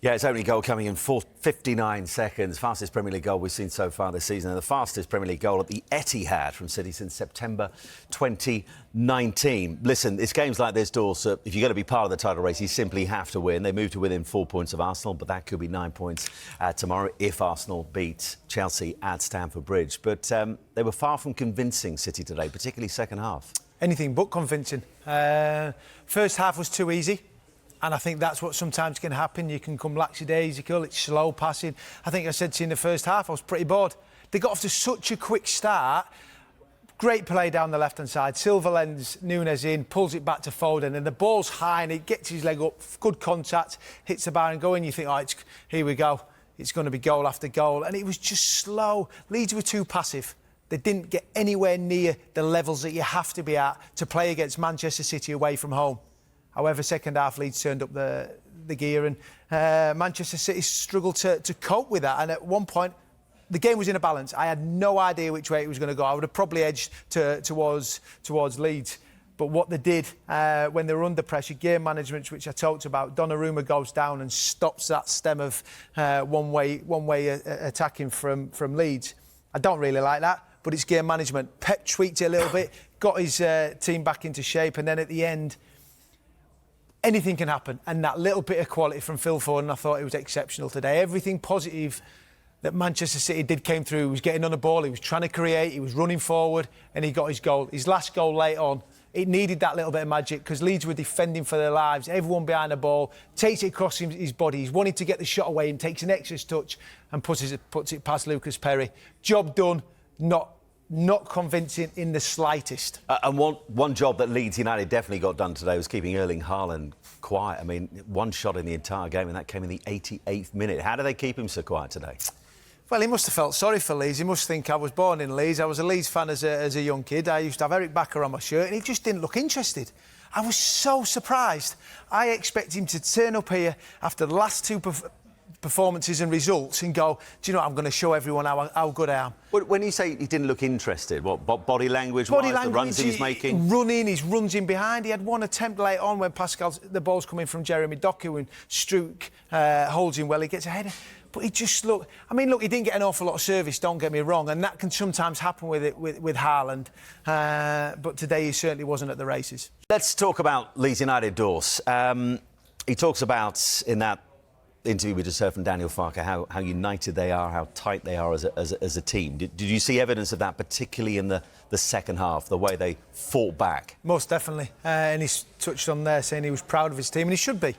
Yeah, his only goal coming in 59 seconds. Fastest Premier League goal we've seen so far this season, and the fastest Premier League goal at the Etihad from City since September 2019. Listen, it's games like this, Dawson, if you're going to be part of the title race, you simply have to win. They moved to within 4 points of Arsenal, but that could be 9 points tomorrow if Arsenal beat Chelsea at Stamford Bridge. But they were far from convincing, City, today, particularly second half. Anything but convincing. First half was too easy. And I think that's what sometimes can happen. You can come lackadaisical, it's slow passing. I think I said to you in the first half, I was pretty bored. They got off to such a quick start. Great play down the left-hand side. Silva lends Nunes in, pulls it back to Foden, and the ball's high and it gets his leg up. Good contact, hits the bar and go in. You think, oh, here we go. It's going to be goal after goal. And it was just slow. Leeds were too passive. They didn't get anywhere near the levels that you have to be at to play against Manchester City away from home. However, second half, Leeds turned up the gear and Manchester City struggled to cope with that. And at one point, the game was in a balance. I had no idea which way it was going to go. I would have probably edged towards Leeds. But what they did when they were under pressure, game management, which I talked about, Donnarumma goes down and stops that stem of one-way attacking from Leeds. I don't really like that, but it's game management. Pep tweaked it a little bit, got his team back into shape, and then at the end, anything can happen, and that little bit of quality from Phil Foden, I thought it was exceptional today. Everything positive that Manchester City did came through. He was getting on the ball, he was trying to create, he was running forward, and he got his goal. His last goal late on, it needed that little bit of magic because Leeds were defending for their lives. Everyone behind the ball, takes it across his body. He's wanting to get the shot away and takes an extra touch and puts it past Lucas Perry. Job done, not convincing in the slightest. And one job that Leeds United definitely got done today was keeping Erling Haaland quiet. I mean, one shot in the entire game, and that came in the 88th minute. How do they keep him so quiet today? Well, he must have felt sorry for Leeds. He must think I was born in Leeds. I was a Leeds fan as a young kid. I used to have Eric Backer on my shirt, and he just didn't look interested. I was so surprised. I expect him to turn up here after the last two performances and results and go, do you know what, I'm going to show everyone how good I am. When you say he didn't look interested, what, body language, the runs he was making? Running, his runs in behind. He had one attempt late on when the ball's coming from Jeremy Doku and Struijk holds him well, he gets ahead. But he just looked... I mean, look, he didn't get an awful lot of service, don't get me wrong, and that can sometimes happen with Haaland. But today he certainly wasn't at the races. Let's talk about Leeds United, Dawson. He talks about, in that interview we just heard from Daniel Farke, how united they are, how tight they are as a team. Did you see evidence of that, particularly in the second half, the way they fought back? Most definitely. And he's touched on there saying he was proud of his team, and he should be.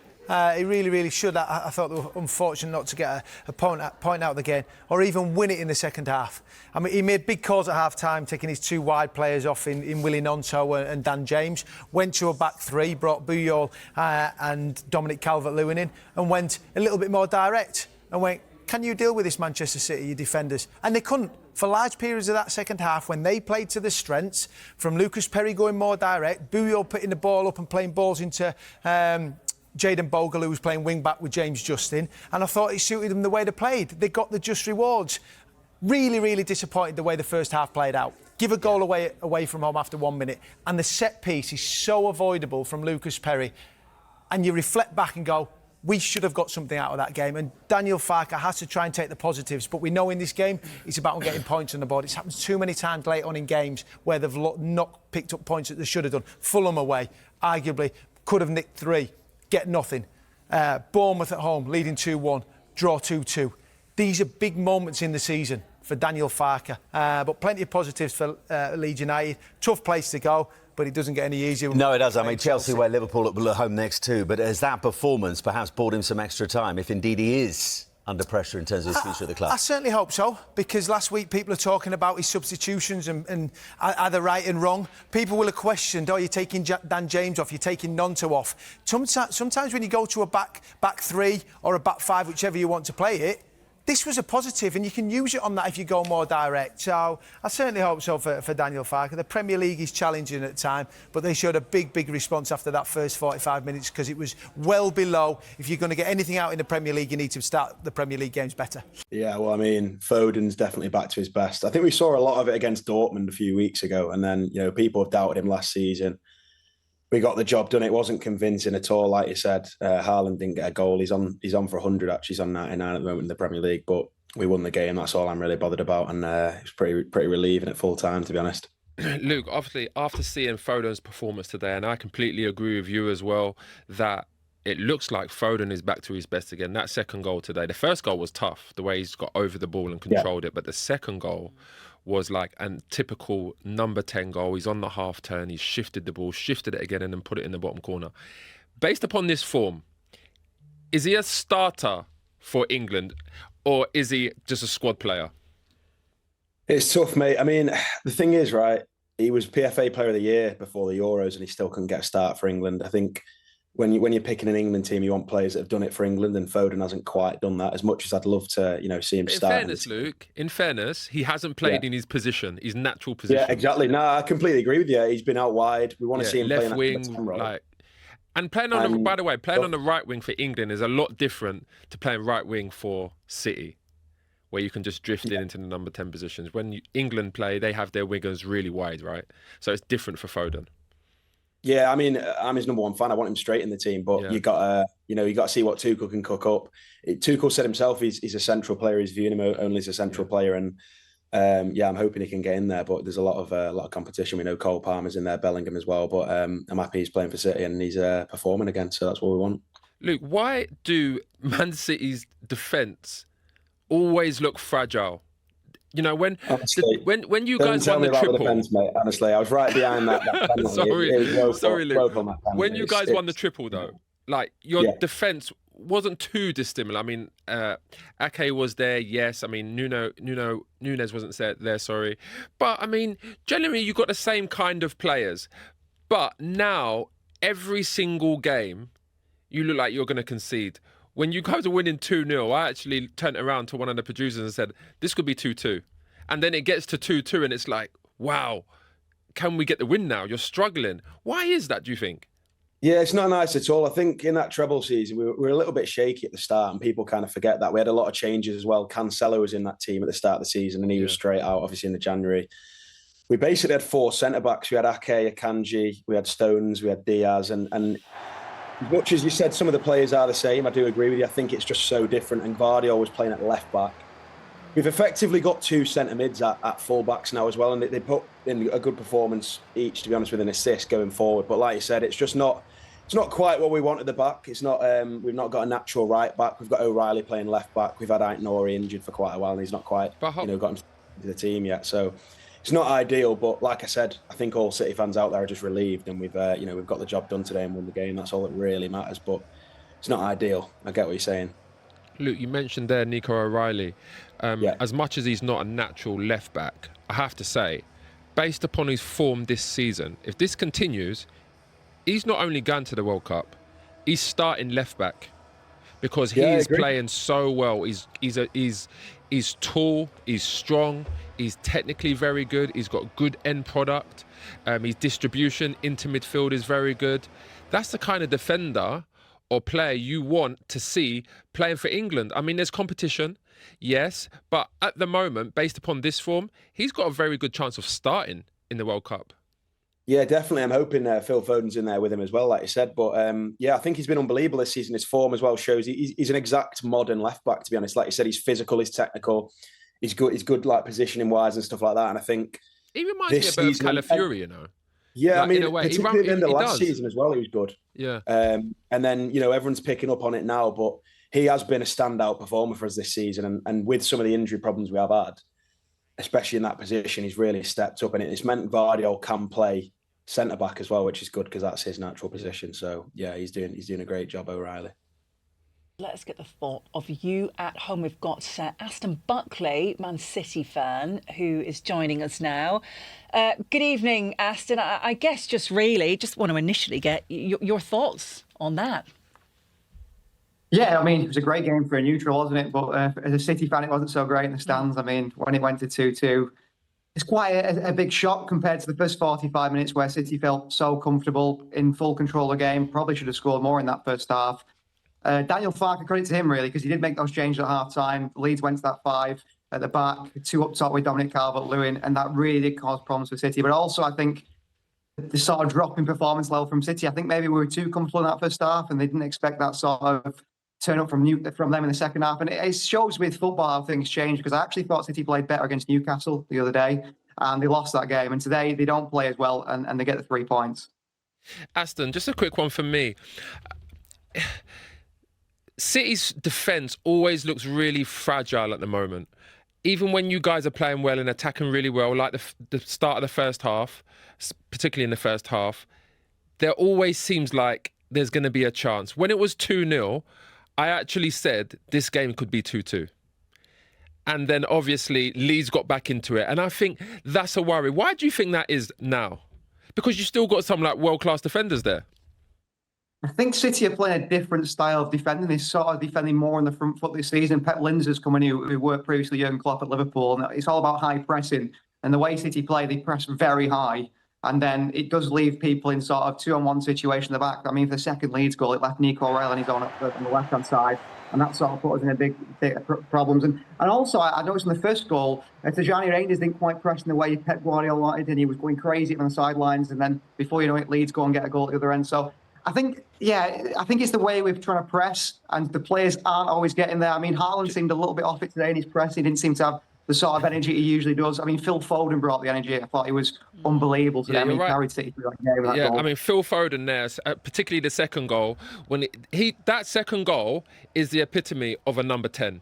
He really, really should. I thought they were unfortunate not to get a point out of the game or even win it in the second half. I mean, he made big calls at half-time, taking his two wide players off in Willie Gnonto and Dan James, went to a back three, brought Puyol and Dominic Calvert-Lewin in, and went a little bit more direct and went, can you deal with this Manchester City, your defenders? And they couldn't. For large periods of that second half, when they played to the strengths, from Lucas Perry going more direct, Puyol putting the ball up and playing balls into... Jayden Bogle, who was playing wing-back with James Justin, and I thought it suited them the way they played. They got the just rewards. Really, really disappointed the way the first half played out. Give a goal away from home after 1 minute, and the set piece is so avoidable from Lucas Perry. And you reflect back and go, we should have got something out of that game. And Daniel Farke has to try and take the positives, but we know in this game it's about getting points on the board. It's happened too many times late on in games where they've not picked up points that they should have done. Fulham away, arguably, could have nicked 3. Get nothing. Bournemouth at home, leading 2-1, draw 2-2. These are big moments in the season for Daniel Farke, but plenty of positives for Leeds United. Tough place to go, but it doesn't get any easier. No, it does. I mean, Chelsea away, Liverpool at home next too. But has that performance perhaps bought him some extra time, if indeed he is under pressure in terms of his future at the club? I certainly hope so, because last week people are talking about his substitutions and are they right and wrong. People will have questioned, you're taking Dan James off, you're taking Gnonto off. Sometimes when you go to a back three or a back five, whichever you want to play it, this was a positive, and you can use it on that if you go more direct. So I certainly hope so for Daniel Farke. The Premier League is challenging at time, but they showed a big response after that first 45 minutes because it was well below. If you're going to get anything out in the Premier League, you need to start the Premier League games better. Yeah, well, I mean, Foden's definitely back to his best. I think we saw a lot of it against Dortmund a few weeks ago, and then, people have doubted him last season. we got the job done. It wasn't convincing at all, like you said. Haaland didn't get a goal. He's on for 100 actually. He's on 99 at the moment in the Premier League, but we won the game. That's all I'm really bothered about, and it was pretty relieving at full time, to be honest. Luke, obviously, after seeing Foden's performance today, and I completely agree with you as well, that it looks like Foden is back to his best again. That second goal today, the first goal was tough, the way he's got over the ball and controlled it, but the second goal was like a typical number 10 goal. He's on the half turn, he's shifted the ball, shifted it again, and then put it in the bottom corner. Based upon this form, is he a starter for England, or is he just a squad player? It's tough, mate. I mean, the thing is, right, he was PFA Player of the Year before the Euros and he still couldn't get a start for England. I think when you're picking an England team, you want players that have done it for England, and Foden hasn't quite done that as much as I'd love to, see him start. In fairness, Luke, he hasn't played in his position, his natural position. Yeah, exactly. No, I completely agree with you. He's been out wide. We want to see him left playing wing, and playing on the, by the way, playing on the right wing for England is a lot different to playing right wing for City, where you can just drift into the number 10 positions. When England play, they have their wingers really wide, right? So it's different for Foden. Yeah, I mean, I'm his number one fan. I want him straight in the team, but you got to see what Tuchel can cook up. Tuchel said himself he's a central player. He's viewing him only as a central player, and I'm hoping he can get in there. But there's a lot of competition. We know Cole Palmer's in there, Bellingham as well. But I'm happy he's playing for City and he's performing again. So that's what we want. Luke, why do Man City's defence always look fragile? You know, when you guys won the triple, defense, mate. Honestly, I was right behind that sorry, Luke. When you guys won the triple, though, like your defense wasn't too dissimilar. I mean, Ake was there, yes. I mean, Nunes wasn't there. Sorry, but I mean, generally you got the same kind of players. But now every single game, you look like you're going to concede. When you guys are winning 2-0, I actually turned around to one of the producers and said, this could be 2-2. And then it gets to 2-2 and it's like, wow, can we get the win now? You're struggling. Why is that, do you think? Yeah, it's not nice at all. I think in that treble season, we were a little bit shaky at the start and people kind of forget that. We had a lot of changes as well. Cancelo was in that team at the start of the season and he was straight out, obviously, in the January. We basically had 4 centre-backs. We had Ake, Akanji, we had Stones, we had Diaz, and as much as you said some of the players are the same, I do agree with you. I think it's just so different. And Guardiola was playing at left back. We've effectively got 2 centre mids at full backs now as well, and they put in a good performance each, to be honest, with an assist going forward. But like you said, it's just not. It's not quite what we want at the back. It's not. We've not got a natural right back. We've got O'Reilly playing left back. We've had Aït-Nouri injured for quite a while, and he's not quite got him into the team yet. So it's not ideal, but like I said, I think all City fans out there are just relieved, and we've got the job done today and won the game. That's all that really matters. But it's not ideal. I get what you're saying. Luke, you mentioned there Nico O'Reilly. As much as he's not a natural left back, I have to say, based upon his form this season, if this continues, he's not only going to the World Cup, he's starting left back because he's playing so well. He's tall, he's strong, he's technically very good, he's got good end product, his distribution into midfield is very good. That's the kind of defender or player you want to see playing for England. I mean, there's competition, yes, but at the moment, based upon this form, he's got a very good chance of starting in the World Cup. Yeah, definitely. I'm hoping Phil Foden's in there with him as well, like you said. But I think he's been unbelievable this season. His form as well shows he's an exact modern left back, to be honest. Like you said, he's physical, he's technical, he's good like positioning wise and stuff like that. And I think he reminds me a bit of Calafiori, you know. Yeah, like, I mean, in a way, particularly in the last season as well, he was good. Yeah. And then, everyone's picking up on it now, but he has been a standout performer for us this season. And with some of the injury problems we have had, especially in that position, he's really stepped up. And it's meant Guardiola can play centre-back as well, which is good because that's his natural position. So, yeah, he's doing a great job, O'Reilly. Let's get the thought of you at home. We've got Aston Buckley, Man City fan, who is joining us now. Good evening, Aston. I guess just want to initially get your thoughts on that. Yeah, I mean, it was a great game for a neutral, wasn't it? But as a City fan, it wasn't so great in the stands. I mean, when it went to 2-2, it's quite a big shock compared to the first 45 minutes where City felt so comfortable, in full control of the game. Probably should have scored more in that first half. Daniel Farke, credit to him, really, because he did make those changes at half-time. Leeds went to that 5 at the back, 2 up top with Dominic Calvert-Lewin, and that really did cause problems for City. But also, I think the sort of drop in performance level from City. I think maybe we were too comfortable in that first half, and they didn't expect that sort of turn up from them in the second half. And it shows with football how things change, because I actually thought City played better against Newcastle the other day, and they lost that game. And today they don't play as well, and they get the 3 points. Aston, just a quick one from me. City's defence always looks really fragile at the moment. Even when you guys are playing well and attacking really well, like the start of the first half, particularly in the first half, there always seems like there's going to be a chance. When it was 2-0, I actually said this game could be 2-2. And then obviously Leeds got back into it. And I think that's a worry. Why do you think that is now? Because you still got some like world-class defenders there. I think City are playing a different style of defending. They're sort of defending more on the front foot this season. Pep Lijnders come in, who worked previously Jurgen Klopp at Liverpool. And it's all about high pressing. And the way City play, they press very high. And then it does leave people in sort of 2-on-1 situation at the back. I mean, for the second Leeds goal, it left Nico O'Reilly on his own on the left-hand side. And that sort of put us in a big problems. And also, I noticed in the first goal, Tijani Reinders didn't quite press in the way Pep Guardiola wanted, and he was going crazy on the sidelines. And then before you know it, Leeds go and get a goal at the other end. So I think it's the way we're trying to press, and the players aren't always getting there. I mean, Haaland seemed a little bit off it today in his press. He didn't seem to have the sort of energy he usually does. I mean, Phil Foden brought the energy. I thought he was unbelievable today. Yeah, I mean, he right. carried City through that game. That goal. I mean, Phil Foden there, particularly the second goal, that second goal is the epitome of a number 10.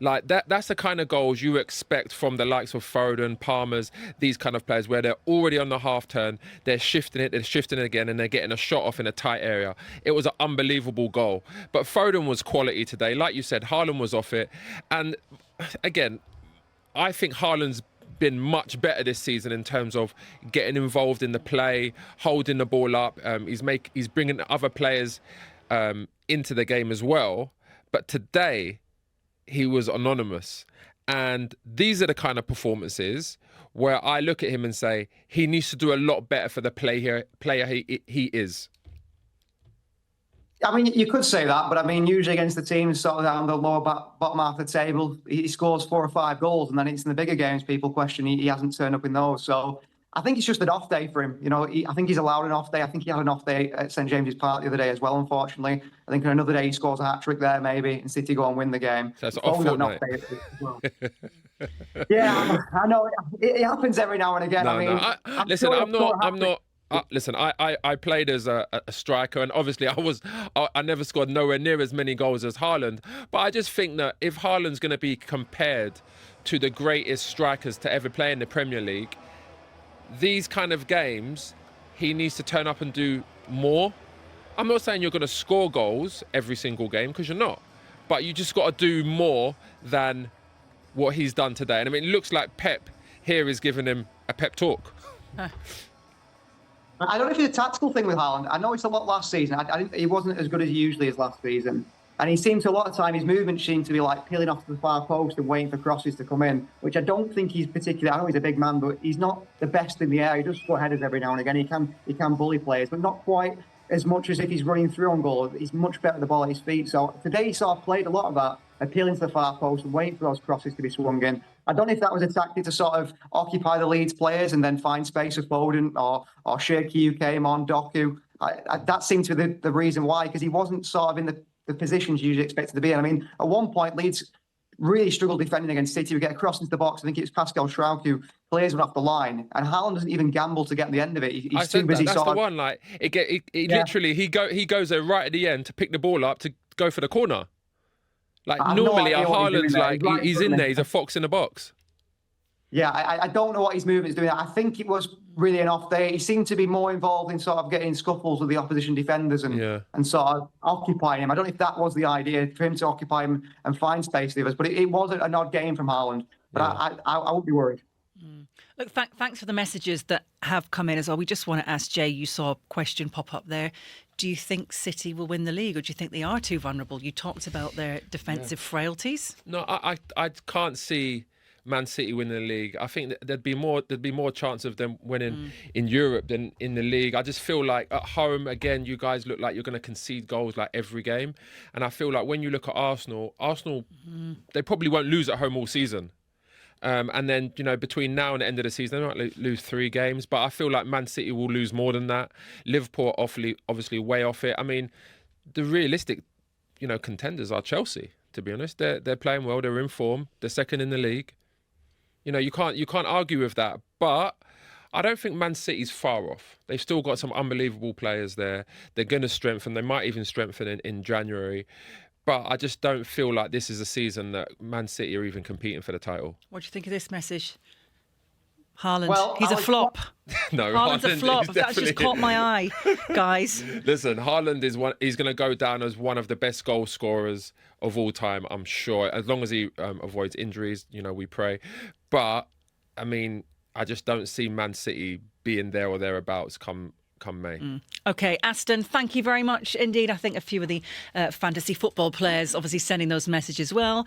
Like that's the kind of goals you expect from the likes of Foden, Palmer's, these kind of players, where they're already on the half turn, they're shifting it again, and they're getting a shot off in a tight area. It was an unbelievable goal. But Foden was quality today. Like you said, Haaland was off it. And again, I think Haaland's been much better this season in terms of getting involved in the play, holding the ball up. He's bringing other players into the game as well. But today, he was anonymous. And these are the kind of performances where I look at him and say, he needs to do a lot better for the player he is. I mean, you could say that, but I mean, usually against the teams sort of down the lower bottom half of the table, he scores 4 or 5 goals, and then it's in the bigger games people question he hasn't turned up in those. So I think it's just an off day for him. You know, I think he's allowed an off day. I think he had an off day at St James's Park the other day as well, unfortunately. I think on another day he scores a hat-trick there maybe, and City go and win the game. So it's off fortnight. Well. Yeah, I know. It happens every now and again. Listen, I played as a striker, and obviously I never scored nowhere near as many goals as Haaland. But I just think that if Haaland's going to be compared to the greatest strikers to ever play in the Premier League, these kind of games, he needs to turn up and do more. I'm not saying you're going to score goals every single game, because you're not. But you just got to do more than what he's done today. And I mean, it looks like Pep here is giving him a pep talk. I don't know if it's a tactical thing with Haaland. I know it's a lot last season. He wasn't as good as he usually is last season. And he seems to, a lot of time, his movements seem to be like peeling off to the far post and waiting for crosses to come in, which I don't think he's particularly, I know he's a big man, but he's not the best in the air. He does score headers every now and again. He can bully players, but not quite as much as if he's running through on goal. He's much better at the ball at his feet. So today he sort of played a lot of that, appealing to the far post and waiting for those crosses to be swung in. I don't know if that was a tactic to sort of occupy the Leeds players and then find space for Foden or Shirky who came on, Doku. That seemed to be the reason why, because he wasn't sort of in the positions you usually expected to be in. I mean, at one point, Leeds really struggled defending against City. We get a cross into the box. I think it was Pascal Schraub who plays one off the line, and Haaland doesn't even gamble to get the end of it. He's too busy. That's the one. Like literally, he goes there right at the end to pick the ball up to go for the corner. Like normally, Haaland's like he's in there. He's a fox in the box. Yeah, I don't know what his movement's doing. I think it was really an off day. He seemed to be more involved in sort of getting scuffles with the opposition defenders and sort of occupying him. I don't know if that was the idea, for him to occupy him and find space for the others, but it wasn't an odd game from Haaland. But I won't be worried. Look, thanks for the messages that have come in as well. We just want to ask Jay, you saw a question pop up there. Do you think City will win the league, or do you think they are too vulnerable? You talked about their defensive frailties. No, I can't see Man City winning the league. I think that there'd be more chance of them winning in Europe than in the league. I just feel like at home, again, you guys look like you're going to concede goals like every game. And I feel like when you look at Arsenal, they probably won't lose at home all season. And then, between now and the end of the season, they might lose 3 games. But I feel like Man City will lose more than that. Liverpool are obviously way off it. I mean, the realistic, contenders are Chelsea, to be honest. They're playing well. They're in form. They're second in the league. You can't argue with that. But I don't think Man City's far off. They've still got some unbelievable players there. They're going to strengthen. They might even strengthen in January. But I just don't feel like this is a season that Man City are even competing for the title. What do you think of this message? Haaland, he's a flop. No, Haaland's a flop. That's just caught my eye, guys. Listen, Haaland is he's going to go down as one of the best goal scorers of all time, I'm sure. As long as he avoids injuries, we pray. But, I mean, I just don't see Man City being there or thereabouts come May. OK, Aston, thank you very much indeed. I think a few of the fantasy football players obviously sending those messages well.